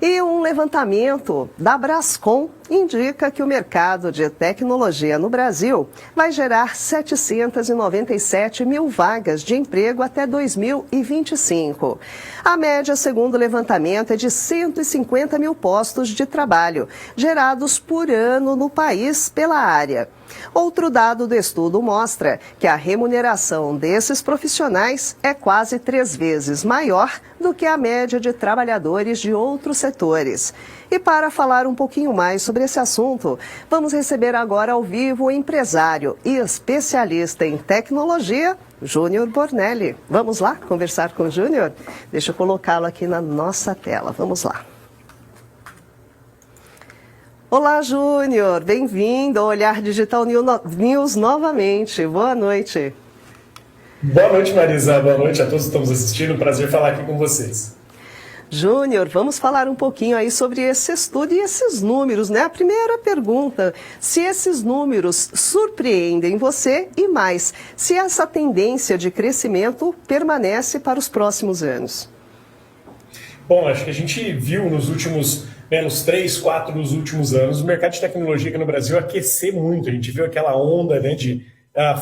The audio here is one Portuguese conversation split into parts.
E um levantamento da Brascom indica que o mercado de tecnologia no Brasil vai gerar 797 mil vagas de emprego até 2025. A média, segundo o levantamento, é de 150 mil postos de trabalho gerados por ano no país pela área. Outro dado do estudo mostra que a remuneração desses profissionais é quase 3 vezes maior do que a média de trabalhadores de outros setores. E para falar um pouquinho mais sobre esse assunto, vamos receber agora ao vivo o empresário e especialista em tecnologia, Júnior Bornelli. Vamos lá conversar com o Júnior? Deixa eu colocá-lo aqui na nossa tela. Vamos lá. Olá, Júnior. Bem-vindo ao Olhar Digital News novamente. Boa noite. Boa noite, Marisa. Boa noite a todos que estamos assistindo. Prazer falar aqui com vocês. Júnior, vamos falar um pouquinho aí sobre esse estudo e esses números, né? A primeira pergunta, se esses números surpreendem você e mais, se essa tendência de crescimento permanece para os próximos anos. Bom, acho que a gente viu nos últimos, nos 3, 4 nos últimos anos, o mercado de tecnologia aqui no Brasil aquecer muito. A gente viu aquela onda, né, de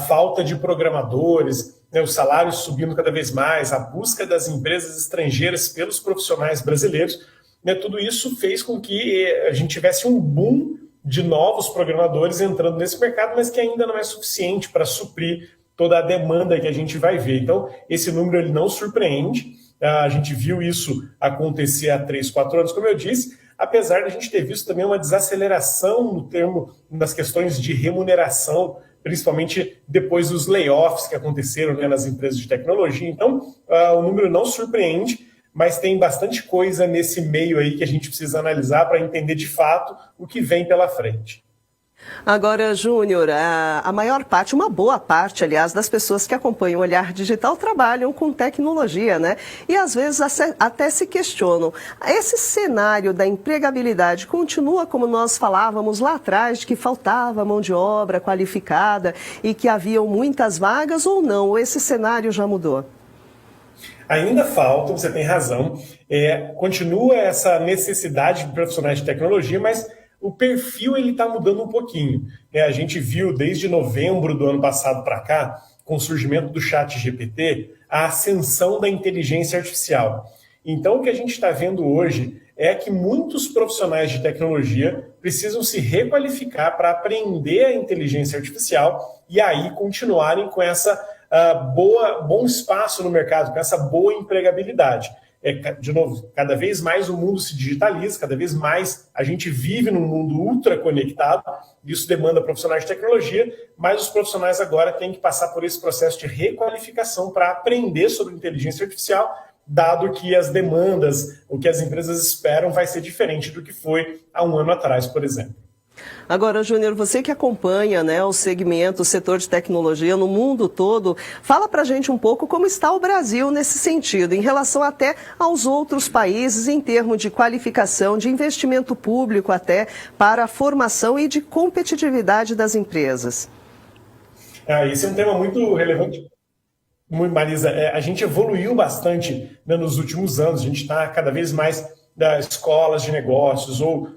falta de programadores, né, os salários subindo cada vez mais, a busca das empresas estrangeiras pelos profissionais brasileiros, né, tudo isso fez com que a gente tivesse um boom de novos programadores entrando nesse mercado, mas que ainda não é suficiente para suprir toda a demanda que a gente vai ver. Então, esse número ele não surpreende. A gente viu isso acontecer há 3, 4 anos, como eu disse, apesar de a gente ter visto também uma desaceleração no termo das questões de remuneração, principalmente depois dos layoffs que aconteceram, né, nas empresas de tecnologia. Então, o número não surpreende, mas tem bastante coisa nesse meio aí que a gente precisa analisar para entender de fato o que vem pela frente. Agora, Júnior, a maior parte, uma boa parte, aliás, das pessoas que acompanham o Olhar Digital trabalham com tecnologia, né? E às vezes até se questionam. Esse cenário da empregabilidade continua como nós falávamos lá atrás, de que faltava mão de obra qualificada e que haviam muitas vagas ou não? Ou esse cenário já mudou? Ainda falta, você tem razão, continua essa necessidade de profissionais de tecnologia, mas o perfil está mudando um pouquinho. A gente viu desde novembro do ano passado para cá, com o surgimento do ChatGPT, a ascensão da inteligência artificial. Então, o que a gente está vendo hoje é que muitos profissionais de tecnologia precisam se requalificar para aprender a inteligência artificial e aí continuarem com essa bom espaço no mercado, com essa boa empregabilidade. De novo, cada vez mais o mundo se digitaliza, cada vez mais a gente vive num mundo ultra conectado, isso demanda profissionais de tecnologia, mas os profissionais agora têm que passar por esse processo de requalificação para aprender sobre inteligência artificial, dado que as demandas, o que as empresas esperam vai ser diferente do que foi há um ano atrás, por exemplo. Agora, Júnior, você que acompanha, né, o segmento, o setor de tecnologia no mundo todo, fala pra gente um pouco como está o Brasil nesse sentido, em relação até aos outros países, em termos de qualificação, de investimento público até para a formação e de competitividade das empresas. Esse é um tema muito relevante. Marisa, a gente evoluiu bastante, né, nos últimos anos, a gente está cada vez mais das escolas de negócios ou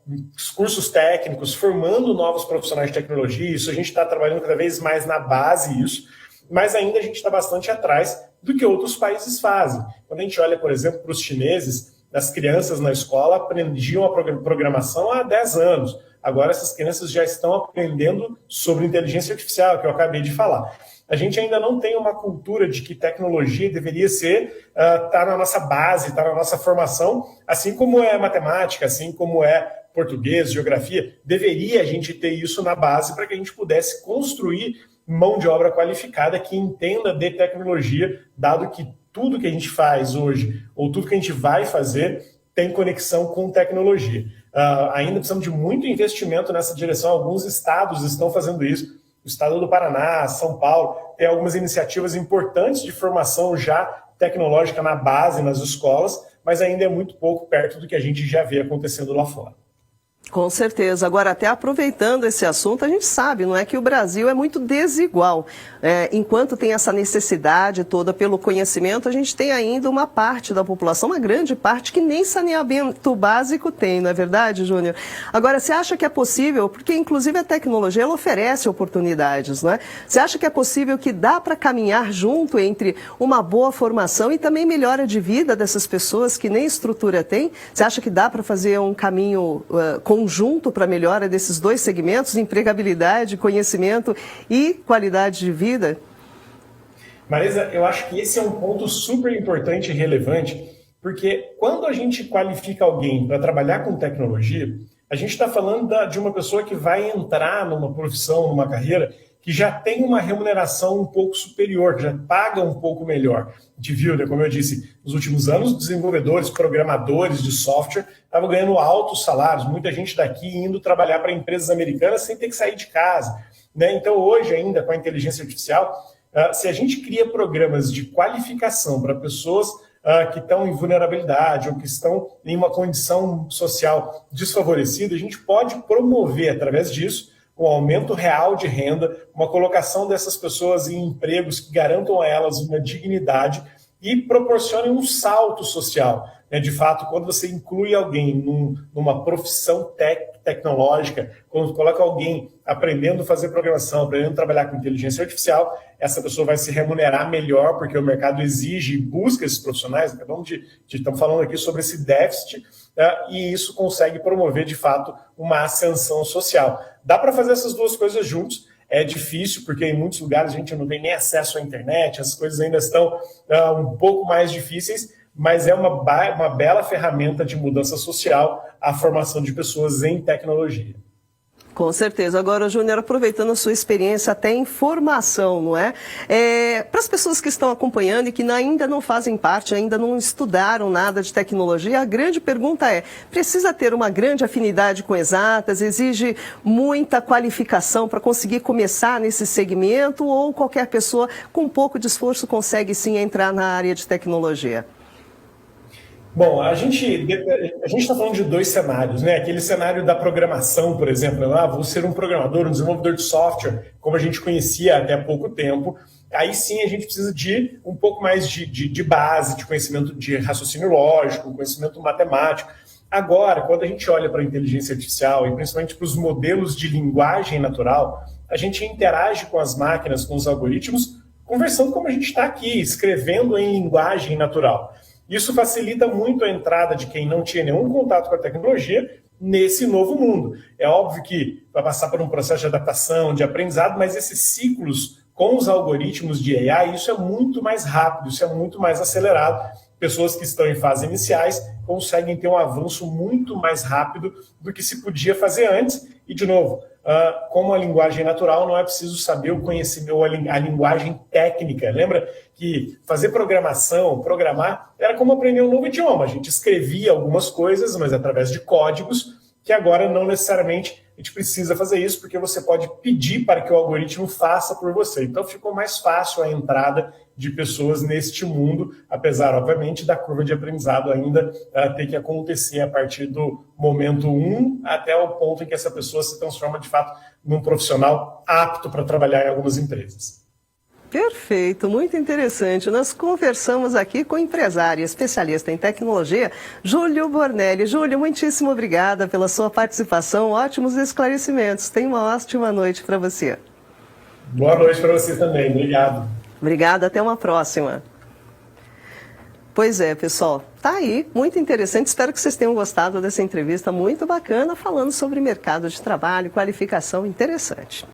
dos cursos técnicos, formando novos profissionais de tecnologia. Isso a gente está trabalhando cada vez mais na base, isso, mas ainda a gente está bastante atrás do que outros países fazem. Quando a gente olha, por exemplo, para os chineses, as crianças na escola aprendiam a programação há 10 anos. Agora essas crianças já estão aprendendo sobre inteligência artificial, que eu acabei de falar. A gente ainda não tem uma cultura de que tecnologia deveria ser, tá na nossa base, tá na nossa formação, assim como é matemática, assim como é português, geografia, deveria a gente ter isso na base para que a gente pudesse construir mão de obra qualificada que entenda de tecnologia, dado que tudo que a gente faz hoje, ou tudo que a gente vai fazer, tem conexão com tecnologia. Ainda precisamos de muito investimento nessa direção, alguns estados estão fazendo isso. O estado do Paraná, São Paulo, tem algumas iniciativas importantes de formação já tecnológica na base, nas escolas, mas ainda é muito pouco perto do que a gente já vê acontecendo lá fora. Com certeza. Agora, até aproveitando esse assunto, a gente sabe, não é, que o Brasil é muito desigual. Enquanto tem essa necessidade toda pelo conhecimento, a gente tem ainda uma parte da população, uma grande parte, que nem saneamento básico tem, não é verdade, Júnior? Agora, você acha que é possível, porque inclusive a tecnologia ela oferece oportunidades, não é? Você acha que é possível, que dá para caminhar junto entre uma boa formação e também melhora de vida dessas pessoas que nem estrutura têm? Você acha que dá para fazer um caminho conjunto para a melhora desses dois segmentos, empregabilidade, conhecimento e qualidade de vida? Marisa, eu acho que esse é um ponto super importante e relevante, porque quando a gente qualifica alguém para trabalhar com tecnologia, a gente está falando de uma pessoa que vai entrar numa profissão, numa carreira, que já tem uma remuneração um pouco superior, que já paga um pouco melhor. A gente viu, né, como eu disse, nos últimos anos, desenvolvedores, programadores de software estavam ganhando altos salários, muita gente daqui indo trabalhar para empresas americanas sem ter que sair de casa, né? Então, hoje ainda, com a inteligência artificial, se a gente cria programas de qualificação para pessoas que estão em vulnerabilidade ou que estão em uma condição social desfavorecida, a gente pode promover, através disso, um aumento real de renda, uma colocação dessas pessoas em empregos que garantam a elas uma dignidade e proporcionem um salto social. De fato, quando você inclui alguém numa profissão tecnológica, quando coloca alguém aprendendo a fazer programação, aprendendo a trabalhar com inteligência artificial, essa pessoa vai se remunerar melhor, porque o mercado exige e busca esses profissionais. Estamos falando aqui sobre esse déficit, e isso consegue promover, de fato, uma ascensão social. Dá para fazer essas duas coisas juntos. É difícil, porque em muitos lugares a gente não tem nem acesso à internet, as coisas ainda estão um pouco mais difíceis, mas é uma bela ferramenta de mudança social a formação de pessoas em tecnologia. Com certeza. Agora, Júnior, aproveitando a sua experiência até em formação, não é? Para as pessoas que estão acompanhando e que ainda não fazem parte, ainda não estudaram nada de tecnologia, a grande pergunta é, precisa ter uma grande afinidade com exatas, exige muita qualificação para conseguir começar nesse segmento, ou qualquer pessoa com um pouco de esforço consegue sim entrar na área de tecnologia? Bom, a gente está falando de dois cenários, né? Aquele cenário da programação, por exemplo, vou ser um programador, um desenvolvedor de software, como a gente conhecia até há pouco tempo. Aí sim a gente precisa de um pouco mais de base, de conhecimento de raciocínio lógico, conhecimento matemático. Agora, quando a gente olha para a inteligência artificial e principalmente para os modelos de linguagem natural, a gente interage com as máquinas, com os algoritmos, conversando como a gente está aqui, escrevendo em linguagem natural. Isso facilita muito a entrada de quem não tinha nenhum contato com a tecnologia nesse novo mundo. É óbvio que vai passar por um processo de adaptação, de aprendizado, mas esses ciclos com os algoritmos de AI, isso é muito mais rápido, isso é muito mais acelerado. Pessoas que estão em fases iniciais conseguem ter um avanço muito mais rápido do que se podia fazer antes. E, de novo, como a linguagem natural, não é preciso saber o conhecimento, a linguagem técnica. Lembra que fazer programar, era como aprender um novo idioma. A gente escrevia algumas coisas, mas através de códigos, que agora não necessariamente a gente precisa fazer isso, porque você pode pedir para que o algoritmo faça por você. Então ficou mais fácil a entrada de pessoas neste mundo, apesar, obviamente, da curva de aprendizado ainda ter que acontecer a partir do momento 1 até o ponto em que essa pessoa se transforma, de fato, num profissional apto para trabalhar em algumas empresas. Perfeito, muito interessante. Nós conversamos aqui com o empresário e especialista em tecnologia, Júlio Bornelli. Júlio, muitíssimo obrigada pela sua participação, ótimos esclarecimentos. Tenha uma ótima noite para você. Boa noite para você também, obrigado. Obrigada, até uma próxima. Pois é, pessoal, tá aí, muito interessante. Espero que vocês tenham gostado dessa entrevista muito bacana, falando sobre mercado de trabalho, qualificação interessante.